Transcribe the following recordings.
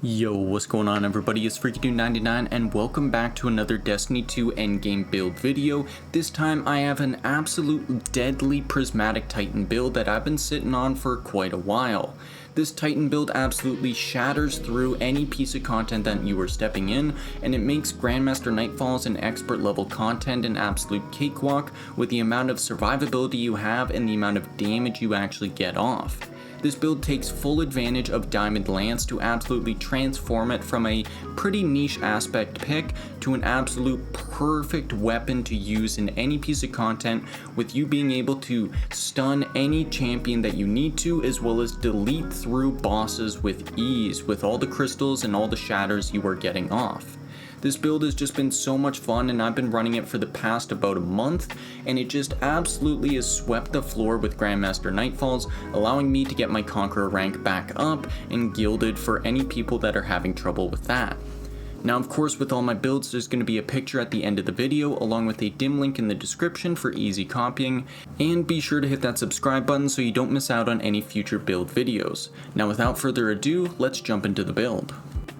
Yo, what's going on everybody, it's FreakyDude99 and welcome back to another Destiny 2 Endgame build video. This time I have an absolute deadly Prismatic Titan build that I've been sitting on for quite a while. This Titan build absolutely shatters through any piece of content that you are stepping in, and it makes Grandmaster Nightfalls and expert level content an absolute cakewalk with the amount of survivability you have and the amount of damage you actually get off. This build takes full advantage of Diamond Lance to absolutely transform it from a pretty niche aspect pick to an absolute perfect weapon to use in any piece of content, with you being able to stun any champion that you need to, as well as delete through bosses with ease with all the crystals and all the shatters you are getting off. This build has just been so much fun, and I've been running it for the past about a month, and it just absolutely has swept the floor with Grandmaster Nightfalls, allowing me to get my Conqueror rank back up and gilded for any people that are having trouble with that. Now of course, with all my builds there's going to be a picture at the end of the video along with a dim link in the description for easy copying, and be sure to hit that subscribe button so you don't miss out on any future build videos. Now without further ado, let's jump into the build.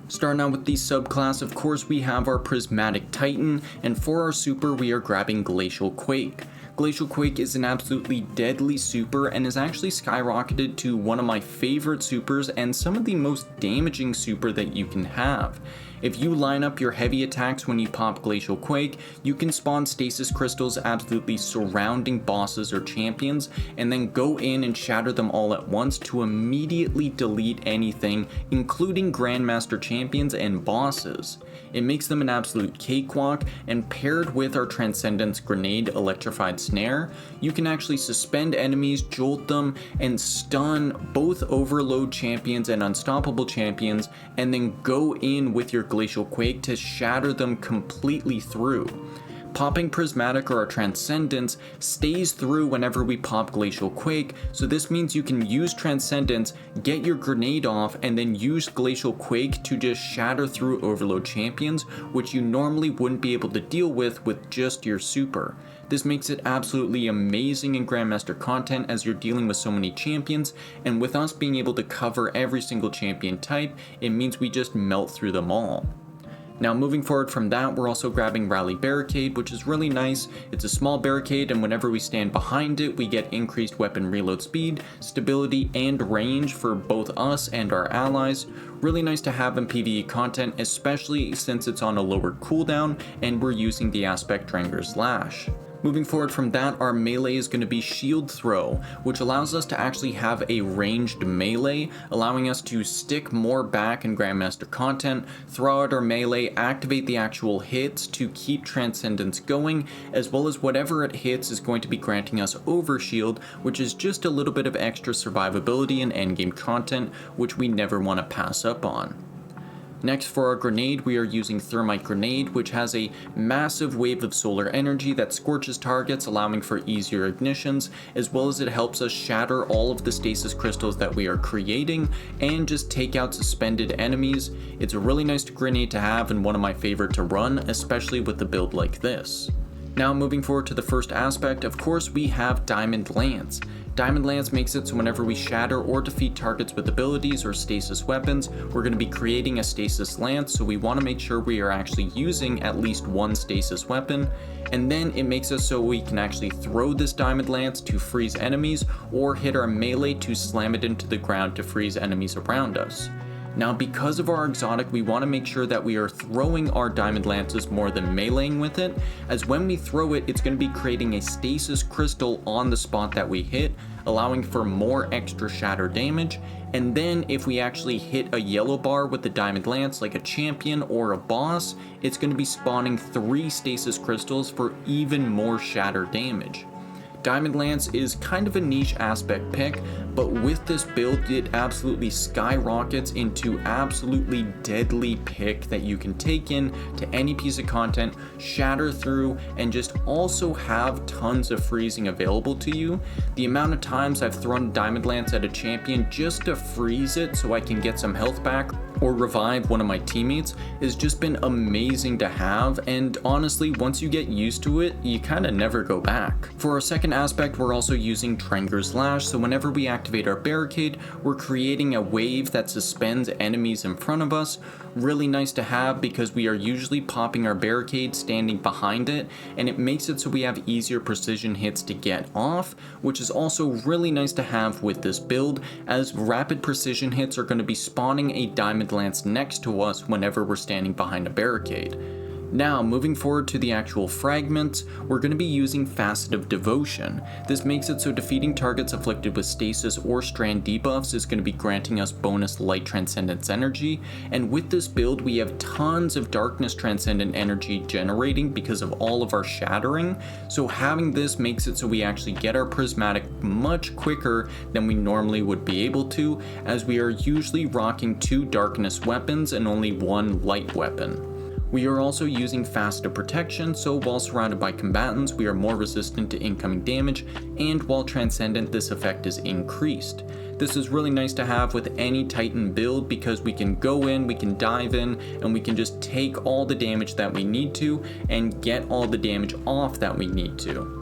Starting out with the subclass, of course we have our Prismatic Titan, and for our super we are grabbing Glacial Quake. Glacial Quake is an absolutely deadly super and is actually skyrocketed to one of my favorite supers and some of the most damaging super that you can have. If you line up your heavy attacks when you pop Glacial Quake, you can spawn stasis crystals absolutely surrounding bosses or champions, and then go in and shatter them all at once to immediately delete anything, including Grandmaster champions and bosses. It makes them an absolute cakewalk, and paired with our Transcendence Grenade Electrified Snare, you can actually suspend enemies, jolt them, and stun both Overload champions and Unstoppable champions, and then go in with your Glacial Quake to shatter them completely through. Popping Prismatic or our Transcendence stays through whenever we pop Glacial Quake, so this means you can use Transcendence, get your grenade off, and then use Glacial Quake to just shatter through Overload champions, which you normally wouldn't be able to deal with just your super. This makes it absolutely amazing in Grandmaster content as you're dealing with so many champions, and with us being able to cover every single champion type, it means we just melt through them all. Now moving forward from that, we're also grabbing Rally Barricade, which is really nice. It's a small barricade, and whenever we stand behind it, we get increased weapon reload speed, stability, and range for both us and our allies. Really nice to have in PvE content, especially since it's on a lower cooldown and we're using the Aspect Dranger's Lash. Moving forward from that, our melee is going to be Shield Throw, which allows us to actually have a ranged melee, allowing us to stick more back in Grandmaster content, throw out our melee, activate the actual hits to keep Transcendence going, as well as whatever it hits is going to be granting us Overshield, which is just a little bit of extra survivability in endgame content, which we never want to pass up on. Next, for our grenade, we are using Thermite Grenade, which has a massive wave of solar energy that scorches targets, allowing for easier ignitions, as well as it helps us shatter all of the stasis crystals that we are creating and just take out suspended enemies. It's a really nice grenade to have and one of my favorite to run, especially with a build like this. Now moving forward to the first aspect, of course we have Diamond Lance. Diamond Lance makes it so whenever we shatter or defeat targets with abilities or stasis weapons, we're going to be creating a stasis lance, so we want to make sure we are actually using at least one stasis weapon, and then it makes us so we can actually throw this Diamond Lance to freeze enemies, or hit our melee to slam it into the ground to freeze enemies around us. Now because of our exotic, we want to make sure that we are throwing our Diamond Lances more than meleeing with it, as when we throw it, it's going to be creating a stasis crystal on the spot that we hit, allowing for more extra shatter damage, and then if we actually hit a yellow bar with the Diamond Lance like a champion or a boss, it's going to be spawning 3 stasis crystals for even more shatter damage. Diamond Lance is kind of a niche aspect pick, but with this build it absolutely skyrockets into absolutely deadly pick that you can take in to any piece of content, shatter through, and just also have tons of freezing available to you. The amount of times I've thrown Diamond Lance at a champion just to freeze it so I can get some health back, or revive one of my teammates has just been amazing to have, and honestly, once you get used to it, you kinda never go back. For our second aspect, we're also using Trenger's Lash, so whenever we activate our barricade, we're creating a wave that suspends enemies in front of us. Really nice to have because we are usually popping our barricade standing behind it, and it makes it so we have easier precision hits to get off, which is also really nice to have with this build, as rapid precision hits are going to be spawning a diamond lance next to us whenever we're standing behind a barricade. Now, moving forward to the actual fragments, we're going to be using Facet of Devotion. This makes it so defeating targets afflicted with stasis or strand debuffs is going to be granting us bonus light transcendence energy, and with this build we have tons of darkness transcendent energy generating because of all of our shattering, so having this makes it so we actually get our prismatic much quicker than we normally would be able to, as we are usually rocking 2 darkness weapons and only 1 light weapon. We are also using Facet of Protection, so while surrounded by combatants, we are more resistant to incoming damage, and while transcendent, this effect is increased. This is really nice to have with any Titan build because we can go in, we can dive in, and we can just take all the damage that we need to and get all the damage off that we need to.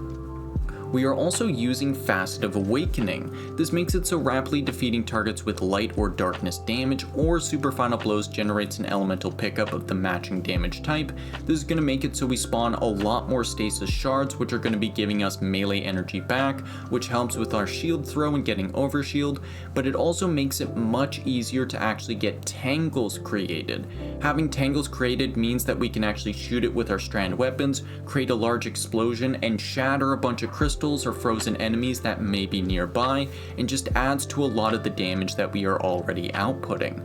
We are also using Facet of Awakening. This makes it so rapidly defeating targets with light or darkness damage or super final blows generates an elemental pickup of the matching damage type. This is going to make it so we spawn a lot more stasis shards, which are going to be giving us melee energy back, which helps with our shield throw and getting overshield, but it also makes it much easier to actually get tangles created. Having tangles created means that we can actually shoot it with our strand weapons, create a large explosion, and shatter a bunch of crystals or frozen enemies that may be nearby, and just adds to a lot of the damage that we are already outputting.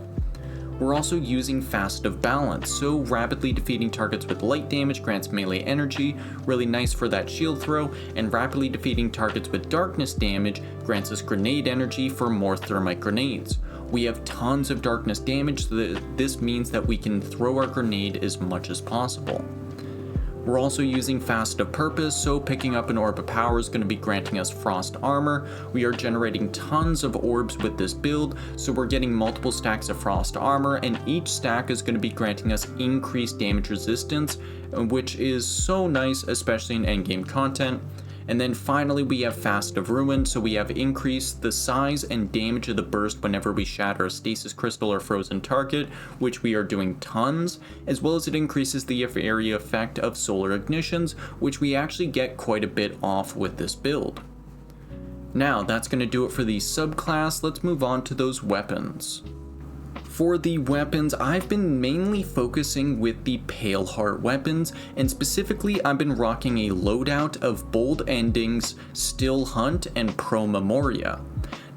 We're also using Facet of Balance, so rapidly defeating targets with light damage grants melee energy, really nice for that shield throw, and rapidly defeating targets with darkness damage grants us grenade energy for more thermite grenades. We have tons of darkness damage, so this means that we can throw our grenade as much as possible. We're also using Facet of Purpose, so picking up an Orb of Power is going to be granting us Frost Armor. We are generating tons of orbs with this build, so we're getting multiple stacks of Frost Armor, and each stack is going to be granting us increased damage resistance, which is so nice, especially in endgame content. And then finally we have Facet of Ruin, so we have increased the size and damage of the burst whenever we shatter a stasis crystal or frozen target, which we are doing tons, as well as it increases the area effect of solar ignitions, which we actually get quite a bit off with this build. Now that's going to do it for the subclass. Let's move on to those weapons. For the weapons, I've been mainly focusing with the Pale Heart weapons, and specifically I've been rocking a loadout of Bold Endings, Still Hunt, and Pro Memoria.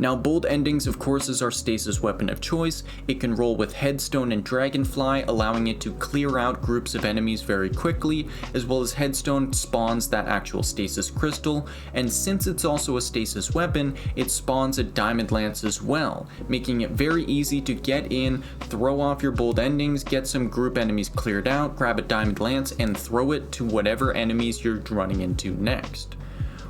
Now Bold Endings of course is our stasis weapon of choice. It can roll with Headstone and Dragonfly, allowing it to clear out groups of enemies very quickly, as well as Headstone spawns that actual stasis crystal, and since it's also a stasis weapon, it spawns a Diamond Lance as well, making it very easy to get in, throw off your Bold Endings, get some group enemies cleared out, grab a Diamond Lance, and throw it to whatever enemies you're running into next.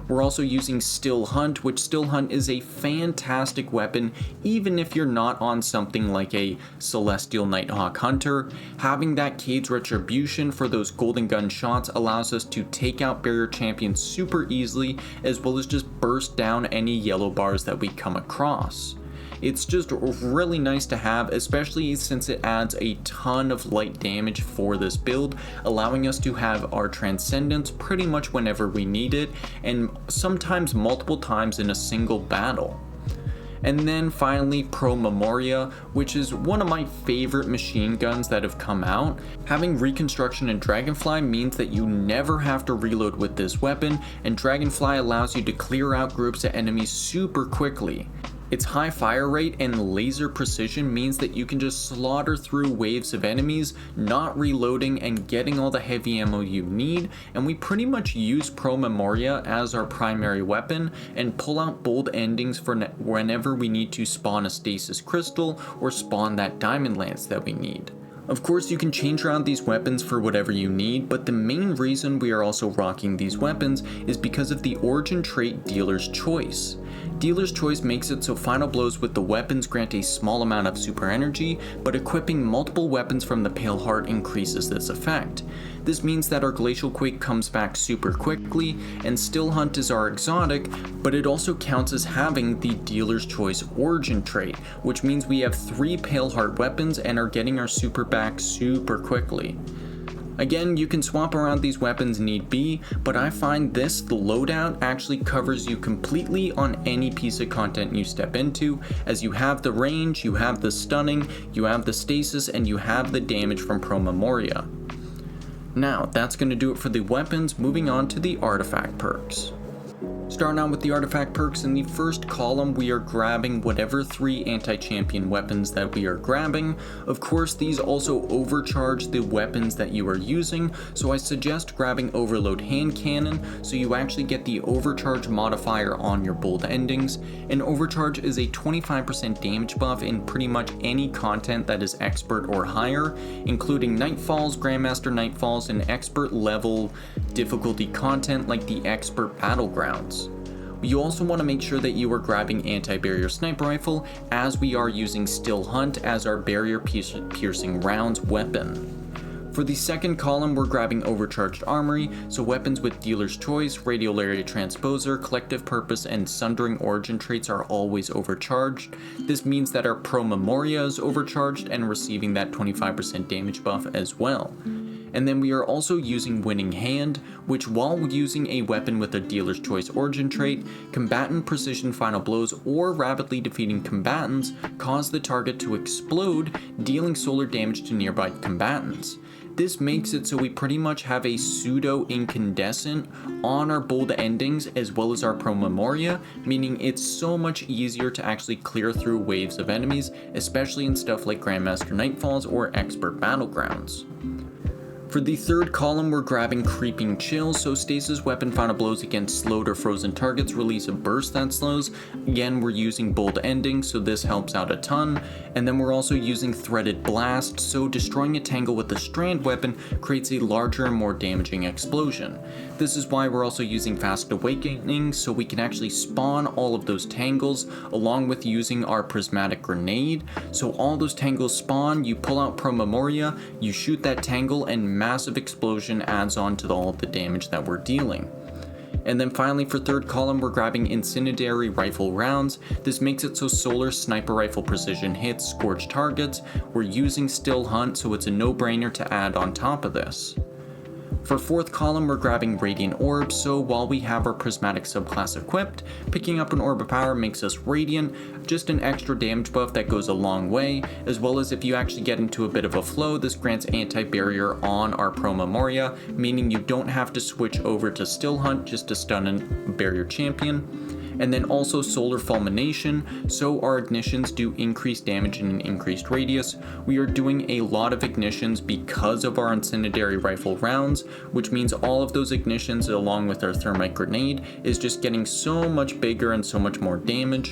We're also using Still Hunt, which Still Hunt is a fantastic weapon even if you're not on something like a Celestial Nighthawk Hunter. Having that Cade's Retribution for those golden gun shots allows us to take out barrier champions super easily, as well as just burst down any yellow bars that we come across. It's just really nice to have, especially since it adds a ton of light damage for this build, allowing us to have our Transcendence pretty much whenever we need it, and sometimes multiple times in a single battle. And then finally Pro Memoria, which is one of my favorite machine guns that have come out. Having Reconstruction and Dragonfly means that you never have to reload with this weapon, and Dragonfly allows you to clear out groups of enemies super quickly. Its high fire rate and laser precision means that you can just slaughter through waves of enemies, not reloading and getting all the heavy ammo you need, and we pretty much use Pro Memoria as our primary weapon and pull out Bold Endings for whenever we need to spawn a stasis crystal or spawn that Diamond Lance that we need. Of course, you can change around these weapons for whatever you need, but the main reason we are also rocking these weapons is because of the origin trait Dealer's Choice. Dealer's Choice makes it so final blows with the weapons grant a small amount of super energy, but equipping multiple weapons from the Pale Heart increases this effect. This means that our Glacial Quake comes back super quickly, and Still Hunt is our exotic, but it also counts as having the Dealer's Choice origin trait, which means we have 3 Pale Heart weapons and are getting our super back super quickly. Again, you can swap around these weapons need be, but I find this, the loadout, actually covers you completely on any piece of content you step into, as you have the range, you have the stunning, you have the stasis, and you have the damage from Pro Memoria. Now, that's going to do it for the weapons, moving on to the artifact perks. Starting out with the artifact perks, in the first column we are grabbing whatever 3 anti-champion weapons that we are grabbing. Of course, these also overcharge the weapons that you are using, so I suggest grabbing Overload Hand Cannon so you actually get the overcharge modifier on your bold endings. And overcharge is a 25% damage buff in pretty much any content that is expert or higher, including Nightfalls, Grandmaster Nightfalls, and expert level difficulty content like the expert battlegrounds. You also want to make sure that you are grabbing anti-barrier sniper rifle, as we are using Still Hunt as our barrier piercing rounds weapon. For the second column, we're grabbing overcharged armory, so weapons with Dealer's Choice, Radial Lariat Transposer, Collective Purpose, and Sundering origin traits are always overcharged. This means that our Pro Memoria is overcharged and receiving that 25% damage buff as well. And then we are also using Winning Hand, which while using a weapon with a Dealer's Choice origin trait, combatant precision final blows or rapidly defeating combatants cause the target to explode, dealing solar damage to nearby combatants. This makes it so we pretty much have a pseudo incandescent on our bold endings as well as our Pro Memoria, meaning it's so much easier to actually clear through waves of enemies, especially in stuff like Grandmaster Nightfalls or Expert Battlegrounds. For the third column, we're grabbing Creeping Chill, so stasis weapon final blows against slowed or frozen targets release a burst that slows. Again, we're using bold endings, so this helps out a ton. And then we're also using Threaded Blast, so destroying a tangle with the strand weapon creates a larger and more damaging explosion. This is why we're also using Fast Awakening, so we can actually spawn all of those tangles, along with using our Prismatic Grenade. So all those tangles spawn, you pull out Pro Memoria, you shoot that tangle, and massive explosion adds on to all of the damage that we're dealing. And then finally for third column, we're grabbing Incendiary Rifle rounds. This makes it so Solar Sniper Rifle precision hits scorch targets. We're using Still Hunt, so it's a no-brainer to add on top of this. For fourth column, we're grabbing Radiant Orbs, so while we have our Prismatic subclass equipped, picking up an Orb of Power makes us Radiant, just an extra damage buff that goes a long way, as well as if you actually get into a bit of a flow, this grants anti-barrier on our Pro Memoria, meaning you don't have to switch over to Still Hunt just to stun a barrier champion. And then also Solar Fulmination, so our ignitions do increased damage in an increased radius. We are doing a lot of ignitions because of our Incendiary Rifle rounds, which means all of those ignitions along with our Thermite Grenade is just getting so much bigger and so much more damage.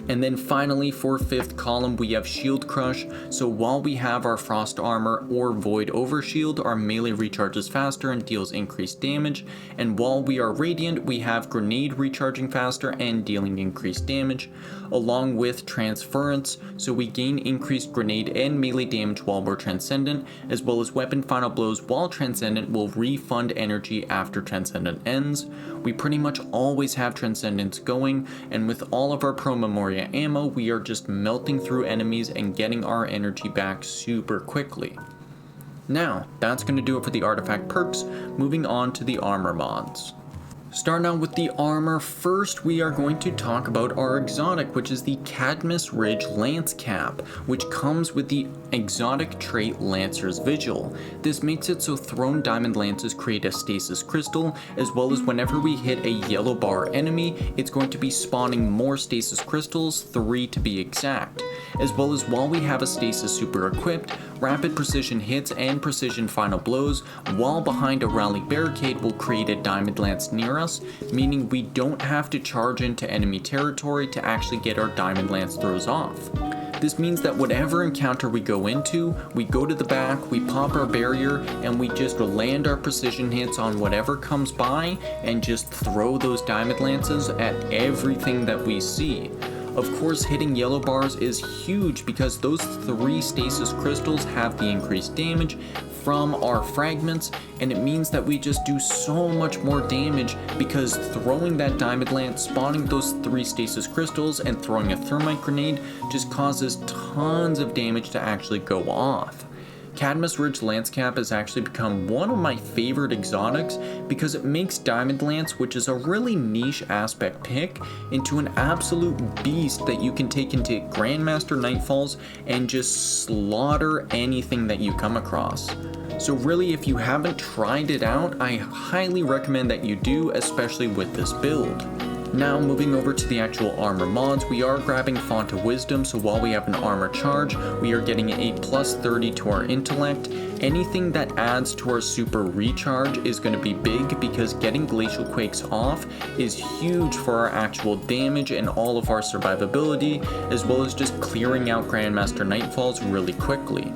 And then finally for fifth column, we have Shield Crush, so while we have our Frost Armor or Void Overshield, our melee recharges faster and deals increased damage, and while we are Radiant, we have Grenade recharging faster and dealing increased damage, along with Transference, so we gain increased grenade and melee damage while we're Transcendent, as well as weapon final blows while Transcendent will refund energy after Transcendent ends. We pretty much always have Transcendence going, and with all of our Pro Memoria ammo, we are just melting through enemies and getting our energy back super quickly. Now, that's going to do it for the artifact perks, moving on to the armor mods. Starting out with the armor, first we are going to talk about our exotic, which is the Cadmus Ridge Lance Cap, which comes with the exotic trait Lancer's Vigil. This makes it so thrown diamond lances create a stasis crystal, as well as whenever we hit a yellow bar enemy, it's going to be spawning more stasis crystals, 3 to be exact. As well as while we have a stasis super equipped, rapid precision hits and precision final blows while behind a rally barricade will create a diamond lance near us, meaning we don't have to charge into enemy territory to actually get our diamond lance throws off. This means that whatever encounter we go into, we go to the back, we pop our barrier, and we just land our precision hits on whatever comes by and just throw those diamond lances at everything that we see. Of course, hitting yellow bars is huge because those 3 stasis crystals have the increased damage from our fragments, and it means that we just do so much more damage because throwing that diamond lance, spawning those 3 stasis crystals, and throwing a thermite grenade just causes tons of damage to actually go off. Cadmus Ridge Lance Cap has actually become one of my favorite exotics because it makes Diamond Lance, which is a really niche aspect pick, into an absolute beast that you can take into Grandmaster Nightfalls and just slaughter anything that you come across. So really, if you haven't tried it out, I highly recommend that you do, especially with this build. Now moving over to the actual armor mods, we are grabbing Font of Wisdom, so while we have an armor charge, we are getting a plus 30 to our intellect. Anything that adds to our super recharge is going to be big because getting Glacial Quakes off is huge for our actual damage and all of our survivability, as well as just clearing out Grandmaster Nightfalls really quickly.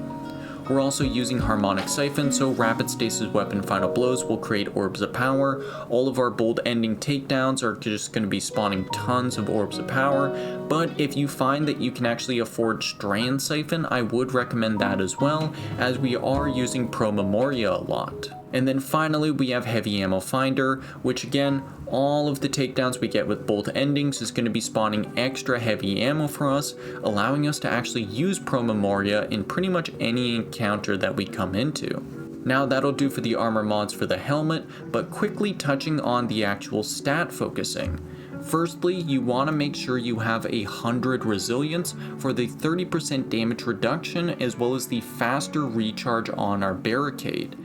We're also using Harmonic Siphon, so Rapid Stasis Weapon Final Blows will create Orbs of Power. All of our bold ending takedowns are just going to be spawning tons of Orbs of Power, but if you find that you can actually afford Strand Siphon, I would recommend that as well, as we are using Pro Memoria a lot. And then finally we have Heavy Ammo Finder, which again, all of the takedowns we get with bolt endings is going to be spawning extra heavy ammo for us, allowing us to actually use Pro Memoria in pretty much any encounter that we come into. Now that'll do for the armor mods for the helmet, but quickly touching on the actual stat focusing. Firstly, you want to make sure you have 100 resilience for the 30% damage reduction as well as the faster recharge on our barricade.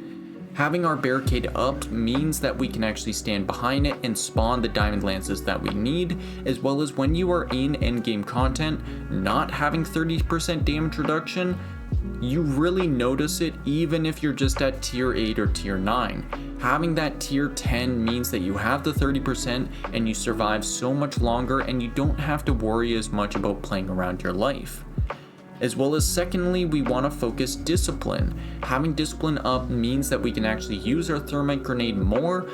Having our barricade up means that we can actually stand behind it and spawn the diamond lances that we need, as well as when you are in endgame content, not having 30% damage reduction, you really notice it even if you're just at tier 8 or tier 9. Having that tier 10 means that you have the 30% and you survive so much longer and you don't have to worry as much about playing around your life. As well as secondly, we want to focus discipline. Having discipline up means that we can actually use our thermite grenade more,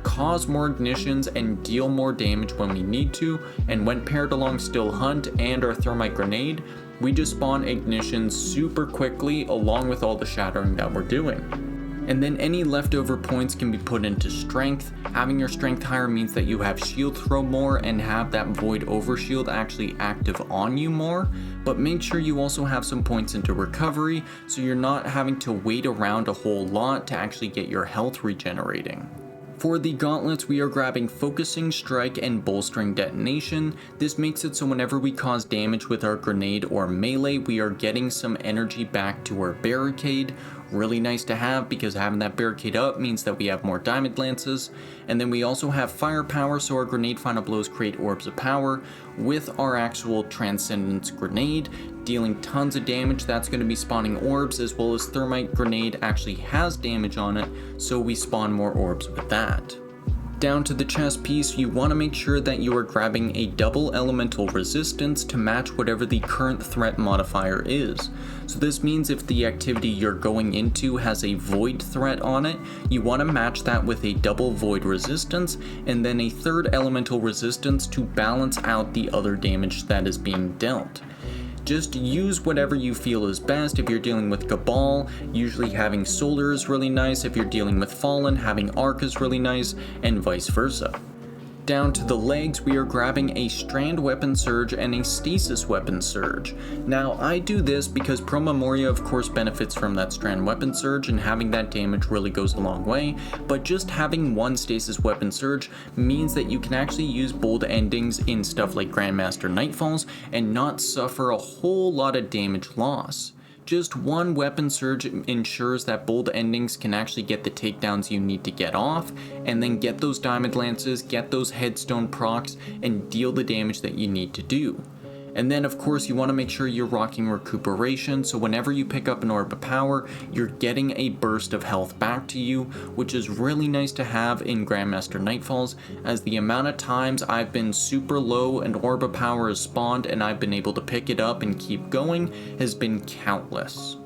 cause more ignitions, and deal more damage when we need to, and when paired along Still Hunt and our thermite grenade, we just spawn ignitions super quickly along with all the shattering that we're doing. And then any leftover points can be put into strength. Having your strength higher means that you have shield throw more and have that void overshield actually active on you more, but make sure you also have some points into recovery so you're not having to wait around a whole lot to actually get your health regenerating. For the gauntlets, we are grabbing Focusing Strike and Bolstering Detonation. This makes it so whenever we cause damage with our grenade or melee, we are getting some energy back to our barricade. Really nice to have because having that barricade up means that we have more diamond lances. And then we also have firepower, so our grenade final blows create orbs of power with our actual Transcendence grenade, dealing tons of damage. That's going to be spawning orbs, as well as thermite grenade actually has damage on it, so we spawn more orbs with that. Down to the chest piece, you want to make sure that you are grabbing a double elemental resistance to match whatever the current threat modifier is. So this means if the activity you're going into has a void threat on it, you want to match that with a double void resistance and then a third elemental resistance to balance out the other damage that is being dealt. Just use whatever you feel is best. If you're dealing with Cabal, usually having Solar is really nice. If you're dealing with Fallen, having Arc is really nice, and vice versa. Down to the legs, we are grabbing a Strand Weapon Surge and a Stasis Weapon Surge. Now, I do this because Pro Memoria of course benefits from that Strand Weapon Surge, and having that damage really goes a long way, but just having one Stasis Weapon Surge means that you can actually use bold endings in stuff like Grandmaster Nightfalls and not suffer a whole lot of damage loss. Just one weapon surge ensures that bold endings can actually get the takedowns you need to get off, and then get those diamond lances, get those headstone procs, and deal the damage that you need to do. And then of course you want to make sure you're rocking recuperation, so whenever you pick up an orb of power, you're getting a burst of health back to you, which is really nice to have in Grandmaster Nightfalls, as the amount of times I've been super low and orb of power has spawned and I've been able to pick it up and keep going has been countless.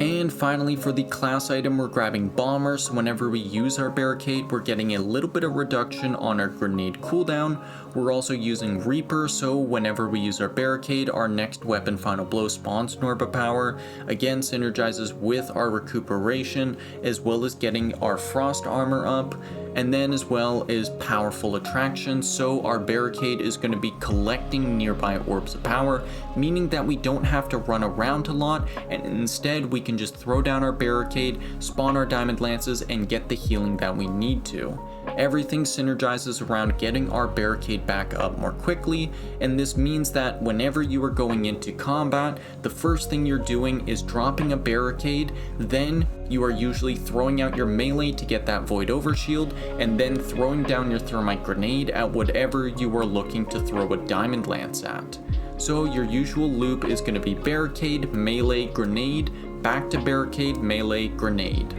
And finally, for the class item, we're grabbing Bomber, so whenever we use our barricade, we're getting a little bit of reduction on our grenade cooldown. We're also using Reaper, so whenever we use our barricade, our next weapon Final Blow spawns an orb of power, again synergizes with our recuperation, as well as getting our frost armor up, and then as well as powerful attraction, so our barricade is going to be collecting nearby orbs of power, meaning that we don't have to run around a lot, and instead we can just throw down our barricade, spawn our diamond lances, and get the healing that we need to. Everything synergizes around getting our barricade back up more quickly, and this means that whenever you are going into combat, the first thing you're doing is dropping a barricade, then you are usually throwing out your melee to get that void overshield, and then throwing down your thermite grenade at whatever you are looking to throw a diamond lance at. So your usual loop is going to be barricade, melee, grenade, back to barricade, melee, grenade.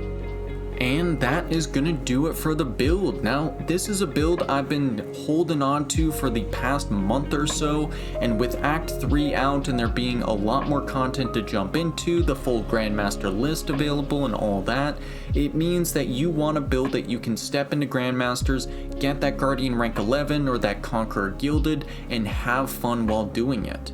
And that is gonna do it for the build. Now, this is a build I've been holding on to for the past month or so, and with Act 3 out and there being a lot more content to jump into, the full Grandmaster list available and all that, it means that you want a build that you can step into Grandmasters, get that Guardian rank 11 or that Conqueror Gilded, and have fun while doing it.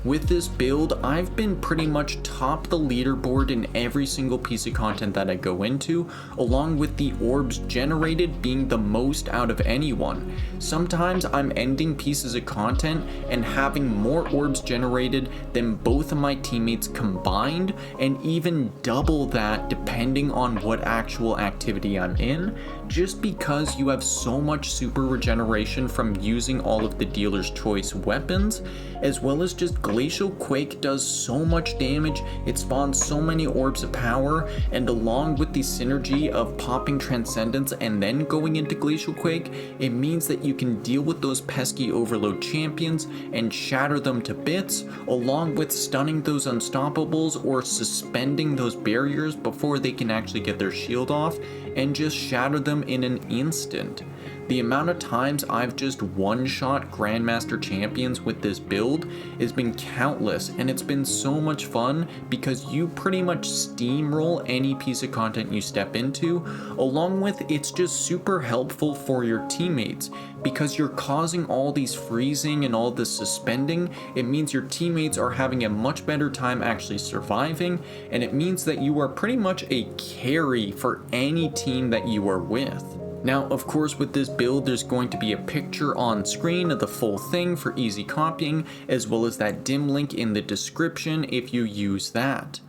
With this build, I've been pretty much top the leaderboard in every single piece of content that I go into, along with the orbs generated being the most out of anyone. Sometimes I'm ending pieces of content and having more orbs generated than both of my teammates combined, and even double that depending on what actual activity I'm in, just because you have so much super regeneration from using all of the dealer's choice weapons, as well as just Glacial Quake does so much damage, it spawns so many orbs of power, and along with the synergy of popping Transcendence and then going into Glacial Quake, it means that you can deal with those pesky overload champions and shatter them to bits, along with stunning those unstoppables or suspending those barriers before they can actually get their shield off, and just shatter them in an instant. The amount of times I've just one-shot Grandmaster champions with this build has been countless, and it's been so much fun because you pretty much steamroll any piece of content you step into, along with it's just super helpful for your teammates because you're causing all these freezing and all this suspending. It means your teammates are having a much better time actually surviving, and it means that you are pretty much a carry for any team that you are with. Now, of course, with this build, there's going to be a picture on screen of the full thing for easy copying, as well as that dim link in the description if you use that.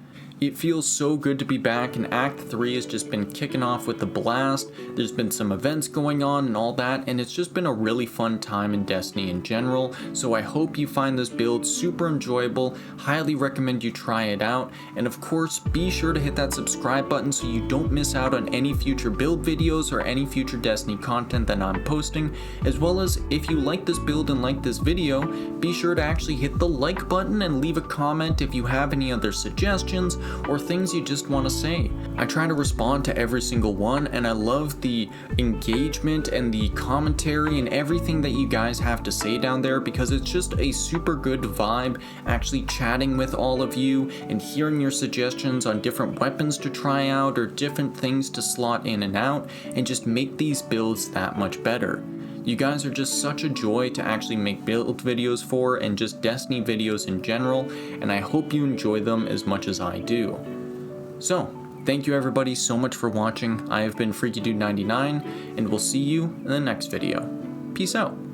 It feels so good to be back, and Act 3 has just been kicking off with the blast. There's been some events going on and all that, and it's just been a really fun time in Destiny in general, so I hope you find this build super enjoyable. Highly recommend you try it out, and of course, be sure to hit that subscribe button so you don't miss out on any future build videos or any future Destiny content that I'm posting, as well as if you like this build and like this video, be sure to actually hit the like button and leave a comment if you have any other suggestions or things you just want to say. I try to respond to every single one, and I love the engagement and the commentary and everything that you guys have to say down there, because it's just a super good vibe actually chatting with all of you and hearing your suggestions on different weapons to try out or different things to slot in and out and just make these builds that much better. You guys are just such a joy to actually make build videos for, and just Destiny videos in general, and I hope you enjoy them as much as I do. So, thank you everybody so much for watching. I have been FreakyDude99, and we'll see you in the next video. Peace out.